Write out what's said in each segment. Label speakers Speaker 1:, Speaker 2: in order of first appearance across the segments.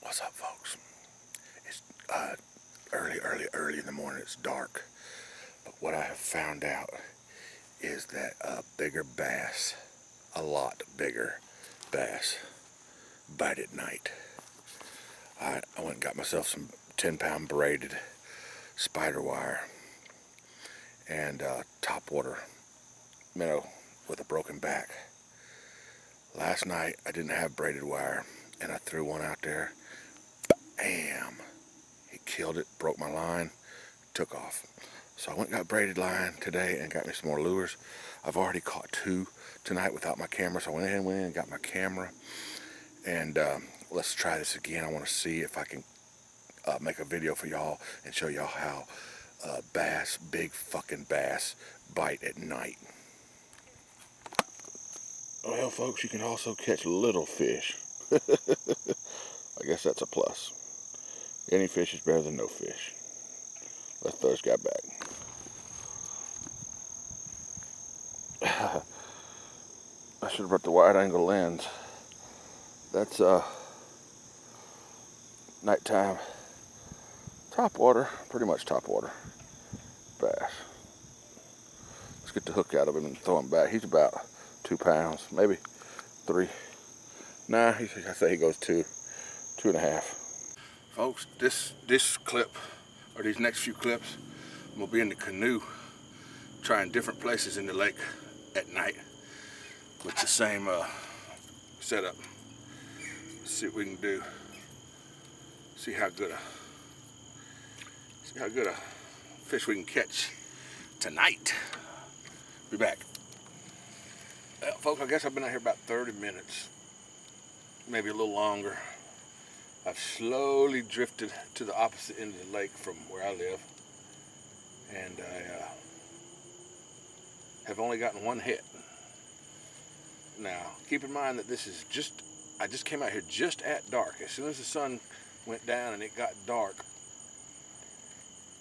Speaker 1: What's up, folks? It's early in the morning. It's dark. But what I have found out is that a bigger bass, a lot bigger bass, bite at night. I went and got myself some 10-pound braided spider wire and topwater minnow with a broken back. Last night I didn't have braided wire and I threw one out there. Bam! He killed it, broke my line, took off. So I went and got braided line today and got me some more lures. I've already caught 2 tonight without my camera, so I went in and got my camera. And let's try this again. I want to see if I can make a video for y'all and show y'all how bass, big fucking bass, bite at night. Well, folks, you can also catch little fish. I guess that's a plus. Any fish is better than no fish. Let's throw this guy back. I should have brought the wide angle lens. That's nighttime topwater, pretty much topwater bass. Let's get the hook out of him and throw him back. He's about 2 pounds, maybe 3. Nah, I say he goes 2.5. Folks, this clip, or these next few clips, I'm gonna be in the canoe trying different places in the lake at night with the same setup. See what we can do. See how good a fish we can catch tonight. Be back. Well, folks, I guess I've been out here about 30 minutes, maybe a little longer. I've slowly drifted to the opposite end of the lake from where I live, and I have only gotten 1 hit. Now, keep in mind that I just came out here just at dark. As soon as the sun went down and it got dark,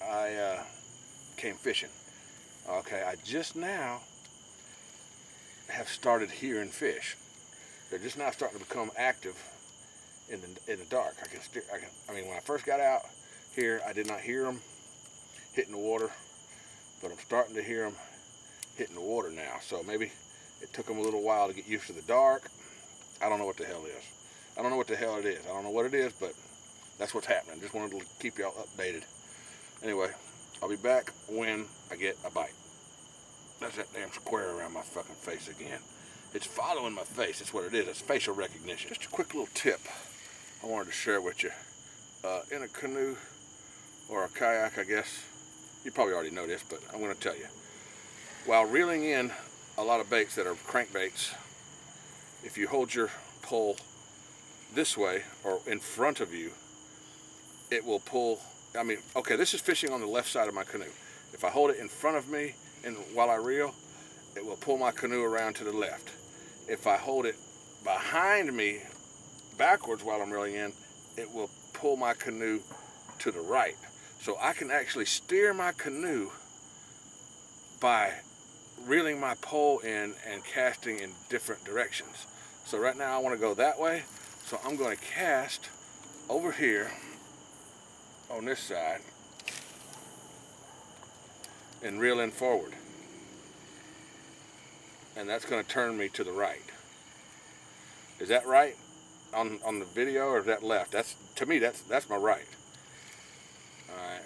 Speaker 1: I came fishing. Okay, I just now have started hearing fish. They're just now starting to become active in the dark. I mean, when I first got out here, I did not hear them hitting the water, but I'm starting to hear them hitting the water now. So maybe it took them a little while to get used to the dark. I don't know what the hell it is. I don't know what the hell it is. I don't know what it is, but that's what's happening. Just wanted to keep y'all updated. Anyway, I'll be back when I get a bite. That's that damn square around my fucking face again. It's following my face. That's what it is. It's facial recognition. Just a quick little tip I wanted to share with you. In a canoe or a kayak, I guess, you probably already know this, but I'm going to tell you. While reeling in a lot of baits that are crankbaits, if you hold your pole this way or in front of you, it will pull. I mean, okay, this is fishing on the left side of my canoe. If I hold it in front of me and while I reel, it will pull my canoe around to the left. If I hold it behind me backwards while I'm reeling in, it will pull my canoe to the right. So I can actually steer my canoe by reeling my pole in and casting in different directions. So right now I want to go that way, so I'm going to cast over here on this side and reel in forward, and that's going to turn me to the right. Is that right on the video, or is that left? To me that's my right. Alright,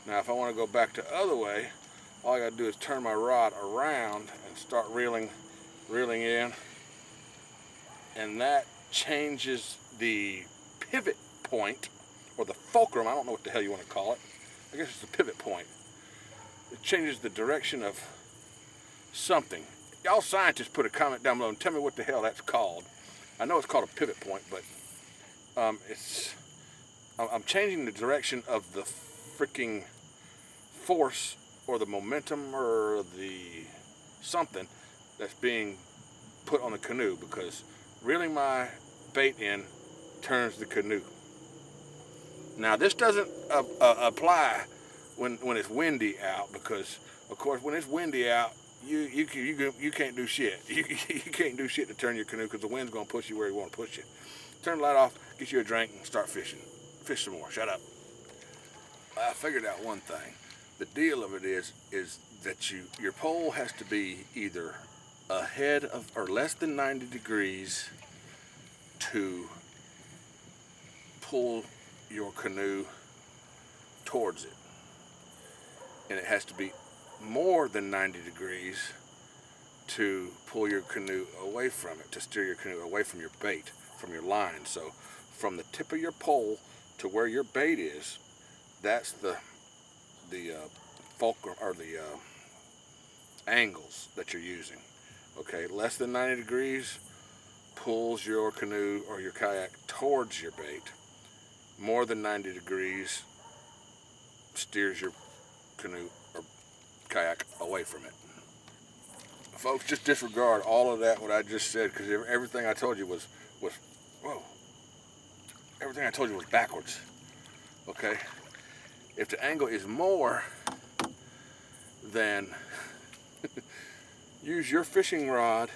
Speaker 1: now if I want to go back the other way, all I got to do is turn my rod around and start reeling in, and that changes the pivot point, or the fulcrum. I don't know what the hell you want to call it. I guess it's the pivot point. It changes the direction of something. Y'all scientists, put a comment down below and tell me what the hell that's called. I know it's called a pivot point, but I'm changing the direction of the freaking force or the momentum or the something that's being put on the canoe, because reeling my bait in turns the canoe. Now this doesn't apply when it's windy out, because of course when it's windy out, you can't do shit. You can't do shit to turn your canoe, because the wind's gonna push you where you want to push you. turn the light off, get you a drink, and start fishing. Fish some more. Shut up. I figured out one thing. The deal of it is that your pole has to be either ahead of or less than 90 degrees to pull your canoe towards it, and it has to be more than 90 degrees to pull your canoe away from it, to steer your canoe away from your bait, from your line. So from the tip of your pole to where your bait is, that's the fulcrum, or the angles that you're using. Okay, less than 90 degrees pulls your canoe or your kayak towards your bait. More than 90 degrees steers your canoe or kayak away from it. Folks, just disregard all of that, what I just said, because everything I told you was whoa. Everything I told you was backwards. Okay? If the angle is more than use your fishing rod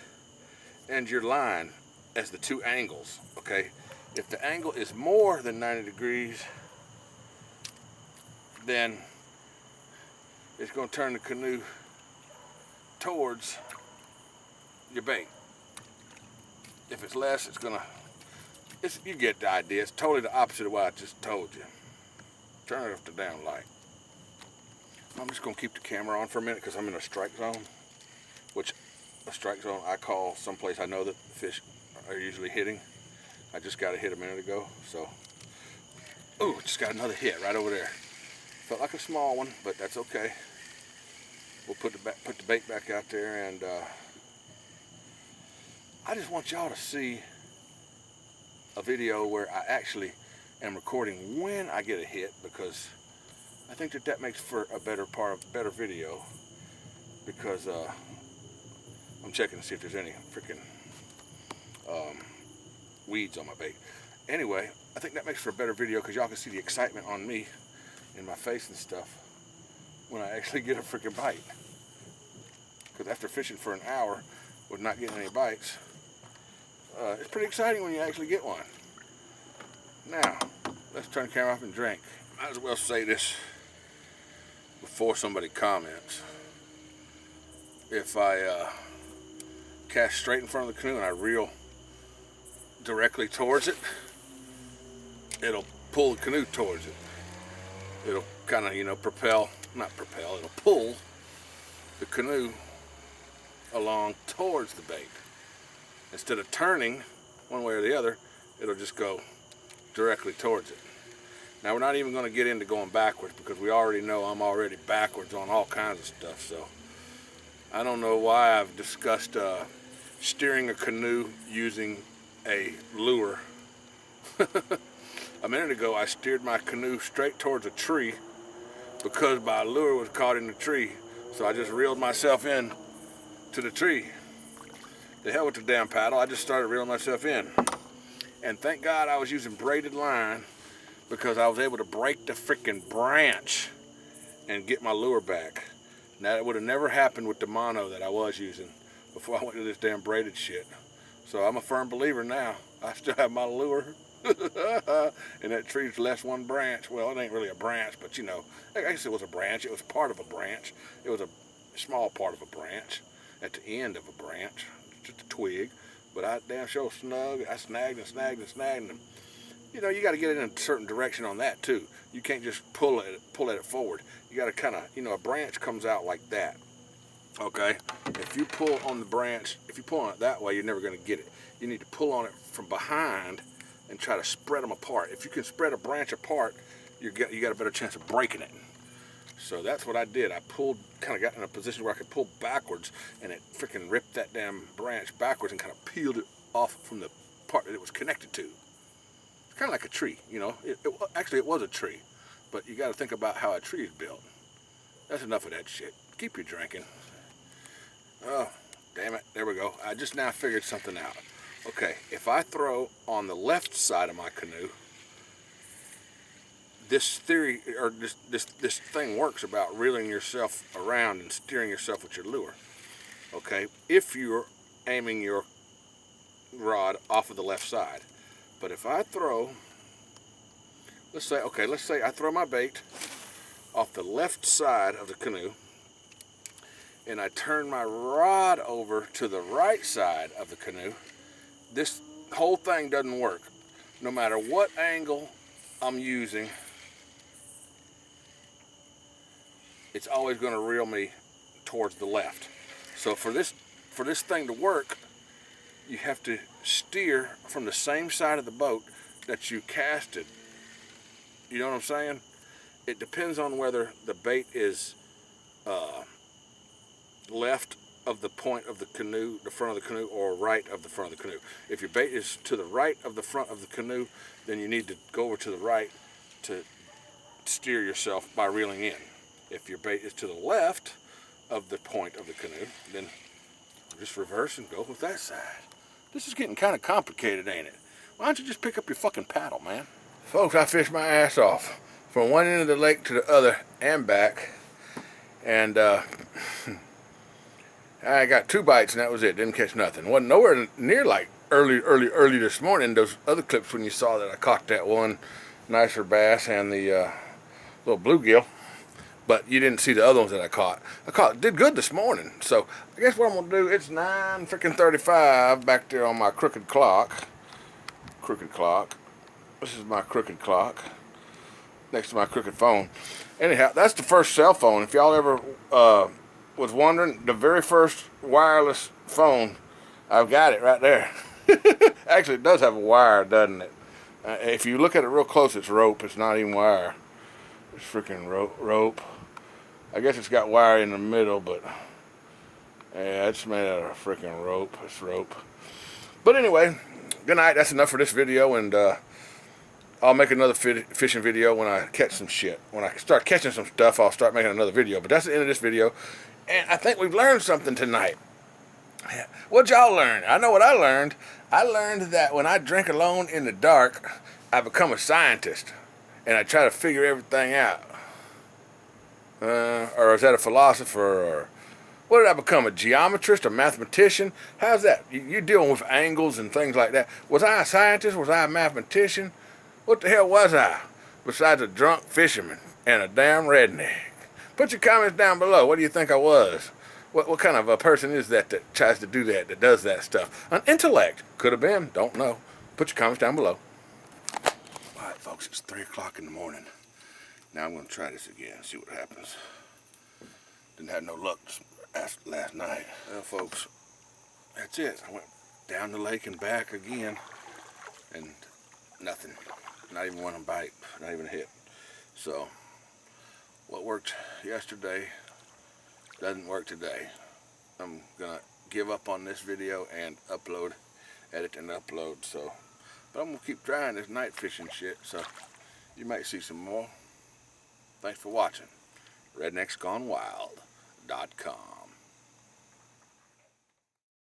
Speaker 1: and your line as the two angles, okay? If the angle is more than 90 degrees, then it's going to turn the canoe towards your bait. If it's less, it's going to, you get the idea. It's totally the opposite of what I just told you. Turn it off the down light. I'm just going to keep the camera on for a minute because I'm in a strike zone, which a strike zone I call someplace I know that fish are usually hitting. I just got a hit a minute ago, so. Ooh, just got another hit right over there. Felt like a small one, but that's okay. We'll put the bait back out there, and I just want y'all to see a video where I actually am recording when I get a hit, because I think that makes for a better video, because I'm checking to see if there's any freaking weeds on my bait. Anyway, I think that makes for a better video because y'all can see the excitement on me in my face and stuff when I actually get a freaking bite. Because after fishing for an hour with not getting any bites, it's pretty exciting when you actually get one. Now, let's turn the camera off and drink. Might as well say this before somebody comments. If I cast straight in front of the canoe and I reel directly towards it, it'll pull the canoe towards it. It'll kind of, it'll pull the canoe along towards the bait. Instead of turning one way or the other, it'll just go directly towards it. Now, we're not even going to get into going backwards because we already know I'm already backwards on all kinds of stuff. So I don't know why I've discussed steering a canoe using a lure. A minute ago, I steered my canoe straight towards a tree because my lure was caught in the tree. So I just reeled myself in to the tree. The hell with the damn paddle, I just started reeling myself in. And thank God I was using braided line, because I was able to break the freaking branch and get my lure back. Now, that would have never happened with the mono that I was using before I went to this damn braided shit. So I'm a firm believer now. I still have my lure. And that tree's less one branch. Well, it ain't really a branch, but I guess it was a branch. It was part of a branch. It was a small part of a branch at the end of a branch, just a twig. But I damn sure snug. I snagged and snagged and snagged. And you got to get it in a certain direction on that too. You can't just pull at it forward. You got to kind of, a branch comes out like that. Okay? If you pull on the branch, if you pull on it that way, you're never going to get it. You need to pull on it from behind and try to spread them apart. If you can spread a branch apart, you got a better chance of breaking it. So that's what I did. I kind of got in a position where I could pull backwards, and it freaking ripped that damn branch backwards and kind of peeled it off from the part that it was connected to. It's kind of like a tree, Actually, it was a tree, but you got to think about how a tree is built. That's enough of that shit. Keep your drinking. Oh, damn it. There we go. I just now figured something out. Okay, if I throw on the left side of my canoe, this theory, or this thing works about reeling yourself around and steering yourself with your lure. Okay, if you're aiming your rod off of the left side. But if I throw, let's say I throw my bait off the left side of the canoe, and I turn my rod over to the right side of the canoe, this whole thing doesn't work. No matter what angle I'm using, it's always going to reel me towards the left. So for this thing to work, you have to steer from the same side of the boat that you casted. You know what I'm saying? It depends on whether the bait is left of the point of the canoe, the front of the canoe, or right of the front of the canoe. If your bait is to the right of the front of the canoe, then you need to go over to the right to steer yourself by reeling in. If your bait is to the left of the point of the canoe, then just reverse and go with that side. This is getting kind of complicated, ain't it? Why don't you just pick up your fucking paddle, man? Folks, I fished my ass off from one end of the lake to the other and back, and I got 2 bites and that was it. Didn't catch nothing. Wasn't nowhere near like early this morning. Those other clips when you saw that I caught that one nicer bass and the little bluegill, but you didn't see the other ones that I caught. Did good this morning. So I guess what I'm gonna do, it's 9:35 back there on my crooked clock. This is my crooked clock next to my crooked phone. Anyhow, that's the first cell phone. If y'all ever was wondering, the very first wireless phone, I've got it right there. Actually, it does have a wire, doesn't it? If you look at it real close, it's rope. It's not even wire. It's freaking rope. I guess it's got wire in the middle, but yeah, it's made out of freaking rope. It's rope. But anyway, good night. That's enough for this video, and I'll make another fishing video when I catch some shit. When I start catching some stuff, I'll start making another video. But that's the end of this video. And I think we've learned something tonight. What'd y'all learn? I know what I learned. I learned that when I drink alone in the dark, I become a scientist. And I try to figure everything out. Or is that a philosopher? Or what did I become? A geometrist? A mathematician? How's that? You're dealing with angles and things like that. Was I a scientist? Was I a mathematician? What the hell was I? Besides a drunk fisherman and a damn redneck. Put your comments down below. What do you think I was? What kind of a person is that tries to do that does that stuff? An intellect. Could have been. Don't know. Put your comments down below. Alright, folks. It's 3 o'clock in the morning. Now I'm going to try this again. See what happens. Didn't have no luck last night. Well, folks, that's it. I went down the lake and back again. And nothing. Not even one bite. Not even a hit. So what worked yesterday doesn't work today. I'm gonna give up on this video and edit and upload. So, but I'm gonna keep trying this night fishing shit. So you might see some more. Thanks for watching. RednecksGoneWild.com